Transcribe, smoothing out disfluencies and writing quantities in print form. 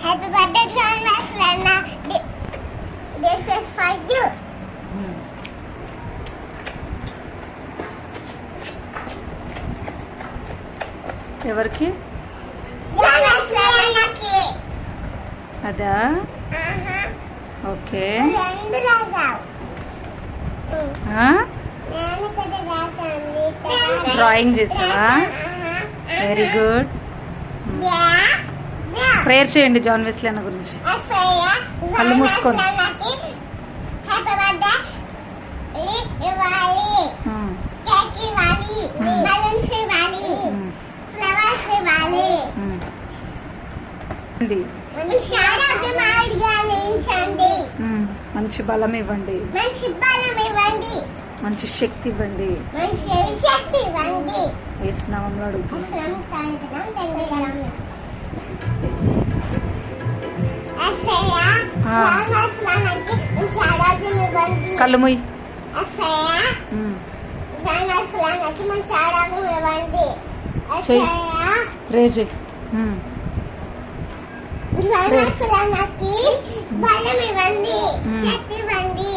Happy birthday to Lana. This is for you. ఎవరికి? అదా? Okay. Drawing చేసావా? Very good. Prayer చేయండి John Wesley అన్న గురించి. కళ్ళు మూసుకోండి. మంచి బలం ఇవ్వండి, మంచి శక్తి ఇవ్వండి. యేసు నామములో అడుగుతున్నాను. కళ్ళు మూయి. ప్రేయర్ చేయి. బలం ఇవ్వండి, శక్తి ఇవ్వండి.